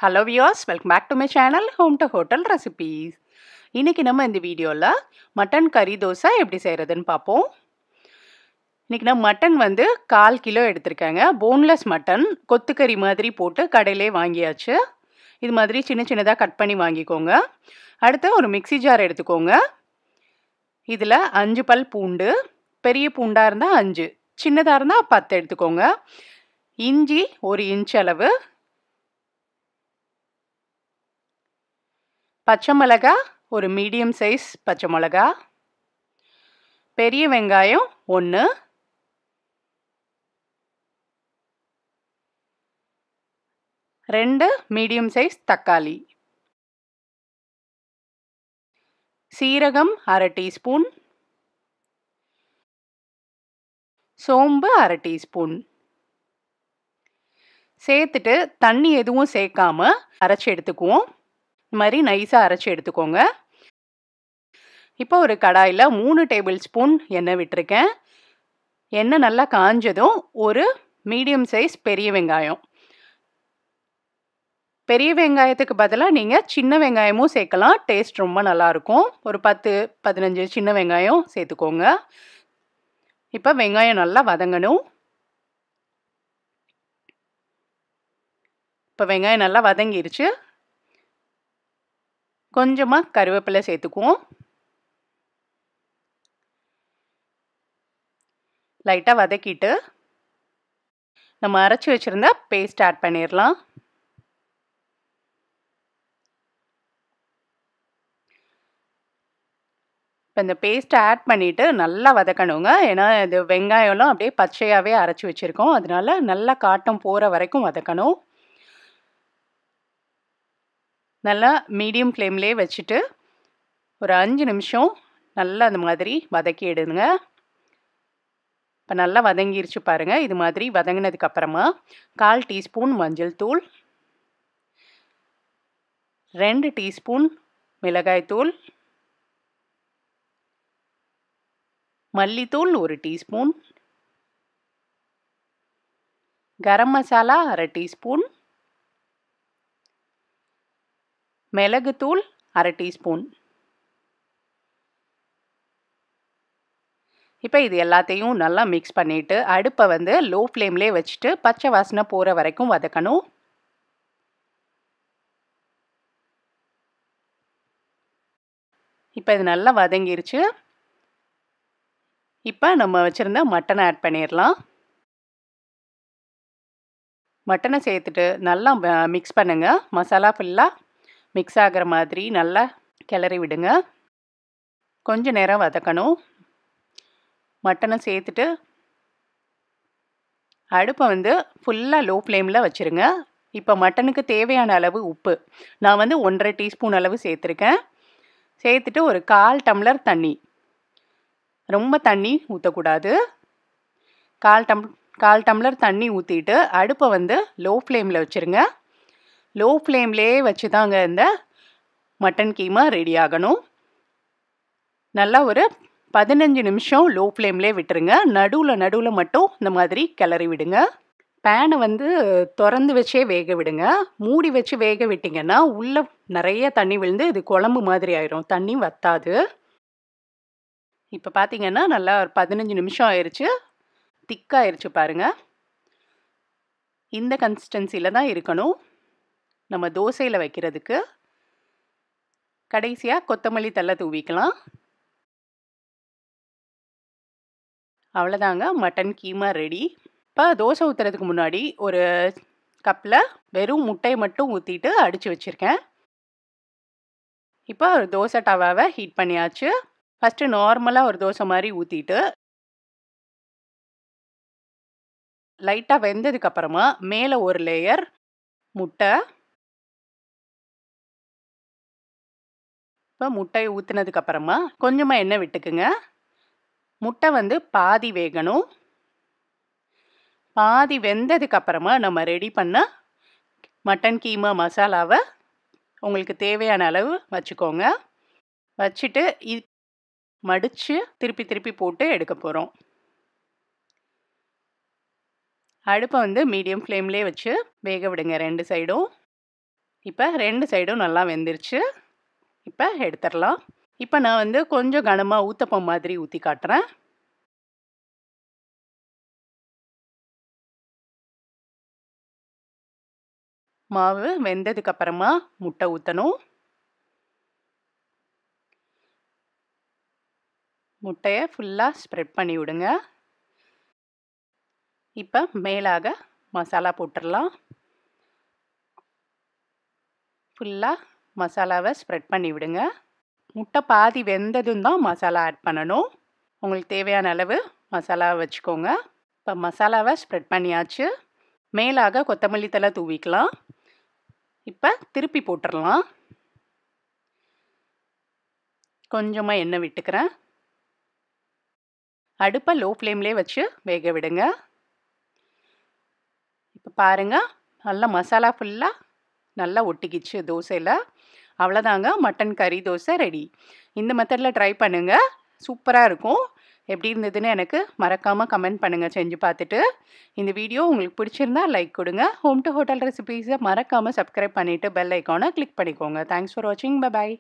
Hello viewers, welcome back to my channel Home to Hotel Recipes. இன்னைக்கு நம்ம இந்த வீடியோல மட்டன் கறி தோசை எப்படி செய்யறதுன்னு பாப்போம். இன்னைக்கு நான் மட்டன் வந்து 1/4 கிலோ எடுத்துர்க்கேங்க. போன்லெஸ் மட்டன் கொத்துக்கறி மாதிரி போட்டு கடையிலே வாங்கியாச்சு. இது மாதிரி சின்ன சின்னதா கட் பண்ணி வாங்கிக்கோங்க. அடுத்து ஒரு மிக்ஸி ஜார் எடுத்துக்கோங்க. இதுல 5 பல் பூண்டு, பெரிய பூண்டா இருந்தா 5, சின்னதா இருந்தா 10 எடுத்துக்கோங்க. இஞ்சி 1 இன்ச் அளவு, பச்சை மிளகா ஒரு மீடியம் சைஸ் பச்சை மிளகா, பெரிய வெங்காயம் 1, ரெண்டு மீடியம் சைஸ் தக்காளி, சீரகம் 1/2 டீஸ்பூன், சோம்பு 1/2 டீஸ்பூன் சேர்த்துட்டு தண்ணி எதுவும் சேர்க்காம அரைச்சி எடுத்துக்குவோம். இந்த மாதிரி நைஸா அரைச்சி எடுத்துக்கோங்க. இப்போ ஒரு கடாயில் 3 டேபிள் ஸ்பூன் எண்ணெய் விட்டுருக்கேன். எண்ணெய் நல்லா காஞ்சதும் ஒரு மீடியம் சைஸ் பெரிய வெங்காயம், பெரிய வெங்காயத்துக்கு பதிலாக நீங்கள் சின்ன வெங்காயமும் சேர்க்கலாம், டேஸ்ட் ரொம்ப நல்லாயிருக்கும். ஒரு 10-15 சின்ன வெங்காயம் சேர்த்துக்கோங்க. இப்போ வெங்காயம் நல்லா வதங்கணும். இப்போ வெங்காயம் நல்லா வதங்கிருச்சு. கொஞ்சமாக கருவேப்பிலை சேர்த்துக்குவோம். லைட்டாக வதக்கிட்டு நம்ம அரைச்சி வச்சுருந்த பேஸ்ட் ஆட் பண்ணிடலாம். இப்போ இந்த பேஸ்ட்டை ஆட் பண்ணிவிட்டு நல்லா வதக்கணுங்க. ஏன்னா இது வெங்காயம்லாம் அப்படியே பச்சையாகவே அரைச்சி வச்சுருக்கோம், அதனால நல்லா காட்டம் போகிற வரைக்கும் வதக்கணும். நல்லா மீடியம் ஃப்ளேம்லேயே வச்சுட்டு ஒரு 5 நிமிஷம் நல்லா அந்த மாதிரி வதக்கி எடுங்க. இப்போ நல்லா வதங்கிருச்சு பாருங்கள். இது மாதிரி வதங்கினதுக்கப்புறமா 1/4 டீஸ்பூன் மஞ்சள் தூள், 2 டீஸ்பூன் மிளகாய் தூள், மல்லித்தூள் 1 டீஸ்பூன், கரம் மசாலா 1/2 டீஸ்பூன், மிளகுத்தூள் 1/2 டீஸ்பூன். இப்போ இது எல்லாத்தையும் நல்லா மிக்ஸ் பண்ணிவிட்டு அடுப்பை வந்து லோ ஃப்ளேம்லேயே வச்சுட்டு பச்சை வாசனை போகிற வரைக்கும் வதக்கணும். இப்போ இது நல்லா வதங்கிருச்சு. இப்போ நம்ம வச்சுருந்த மட்டனை ஆட் பண்ணிடலாம். மட்டனை சேர்த்துட்டு நல்லா மிக்ஸ் பண்ணுங்கள். மசாலா ஃபுல்லாக மிக்ஸ் ஆகிற மாதிரி நல்லா கிளறி விடுங்க. கொஞ்சம் நேரம் வதக்கணும். மட்டனை சேர்த்துட்டு அடுப்பை வந்து ஃபுல்லாக லோ ஃப்ளேமில் வச்சுருங்க. இப்போ மட்டனுக்கு தேவையான அளவு உப்பு நான் வந்து 1/2 டீஸ்பூன் அளவு சேர்த்துருக்கேன். சேர்த்துட்டு ஒரு 1/4 டம்ளர் தண்ணி, ரொம்ப தண்ணி ஊற்றக்கூடாது. 1/4 டம்ளர் தண்ணி ஊற்றிட்டு அடுப்பை வந்து லோ ஃப்ளேமில் வச்சுருங்க. லோ ஃப்ளேம்லேயே வச்சு தாங்க இந்த மட்டன் கீமா ரெடி ஆகணும். நல்லா ஒரு 15 நிமிஷம் லோ ஃப்ளேம்லேயே விட்டுருங்க. நடுவில் மட்டும் இந்த மாதிரி கிளறி விடுங்க. பேனை வந்து திறந்து வச்சே வேக விடுங்க. மூடி வச்சு வேக விட்டிங்கன்னா உள்ளே நிறைய தண்ணி விழுந்து இது குழம்பு மாதிரி ஆயிரும், தண்ணி வத்தாது. இப்போ பார்த்தீங்கன்னா நல்லா ஒரு 15 நிமிஷம் ஆயிடுச்சு. திக்காயிருச்சு பாருங்கள். இந்த கன்சிஸ்டன்சியில் தான் இருக்கணும் நம்ம தோசையில் வைக்கிறதுக்கு. கடைசியாக கொத்தமல்லி தழை தூவிக்கலாம். அவ்வளோதாங்க, மட்டன் கீமா ரெடி. இப்போ தோசை ஊற்றுறதுக்கு முன்னாடி ஒரு கப்பில் வெறும் முட்டையை மட்டும் ஊற்றிட்டு அடித்து வச்சுருக்கேன். இப்போ ஒரு தோசை டவாவை ஹீட் பண்ணியாச்சு. ஃபஸ்ட்டு நார்மலாக ஒரு தோசை மாதிரி ஊற்றிட்டு லைட்டாக வெந்ததுக்கப்புறமா மேலே ஒரு லேயர் முட்டை. இப்போ முட்டையை ஊற்றுனதுக்கப்புறமா கொஞ்சமாக எண்ணெய் விட்டுக்குங்க. முட்டை வந்து பாதி வேகணும். பாதி வெந்ததுக்கப்புறமா நம்ம ரெடி பண்ண மட்டன் கீமா மசாலாவை உங்களுக்கு தேவையான அளவு வச்சுக்கோங்க. வச்சுட்டு மடித்து திருப்பி போட்டு எடுக்க போகிறோம். அடுப்பை வந்து மீடியம் ஃப்ளேம்லேயே வச்சு வேக விடுங்க 2 சைடும். இப்போ 2 சைடும் நல்லா வெந்துருச்சு. இப்போ எடுத்துடலாம். இப்போ நான் வந்து கொஞ்சம் கனமாக ஊத்தப்பம் மாதிரி ஊற்றி காட்டுறேன். மாவு வெந்ததுக்கு அப்புறமா முட்டை ஊற்றணும். முட்டையை ஃபுல்லாக ஸ்ப்ரெட் பண்ணி விடுங்க. இப்போ மேலாக மசாலா போட்டுடலாம். ஃபுல்லாக மசாலாவை ஸ்ப்ரெட் பண்ணி விடுங்க. முட்டை பாதி வெந்ததும் தான் மசாலா ஆட் பண்ணணும். உங்களுக்கு தேவையான அளவு மசாலா வச்சுக்கோங்க. இப்போ மசாலாவை ஸ்ப்ரெட் பண்ணியாச்சு. மேலாக கொத்தமல்லி தழை தூவிக்கலாம். இப்போ திருப்பி போட்டுடலாம். கொஞ்சமாக எண்ணெய் விட்டுக்கிறேன். அடுப்பை லோ ஃப்ளேம்லேயே வச்சு வேக விடுங்க. இப்போ பாருங்கள், நல்லா மசாலா ஃபுல்லாக நல்லா ஒட்டிக்கிச்சு தோசையில். அவ்வளோதாங்க, மட்டன் கறி தோசை ரெடி. இந்த மெத்தடில் ட்ரை பண்ணுங்கள், சூப்பராக இருக்கும். எப்படி இருந்ததுன்னு எனக்கு மறக்காமல் கமெண்ட் பண்ணுங்கள் செஞ்சு பார்த்துட்டு. இந்த வீடியோ உங்களுக்கு பிடிச்சிருந்தா லைக் கொடுங்க. ஹோம் டு ஹோட்டல் ரெசிபீஸை மறக்காமல் சப்ஸ்கிரைப் பண்ணிவிட்டு பெல் ஐக்கானை கிளிக் பண்ணிக்கோங்க. தேங்க்ஸ் ஃபார் வாட்சிங். Bye bye.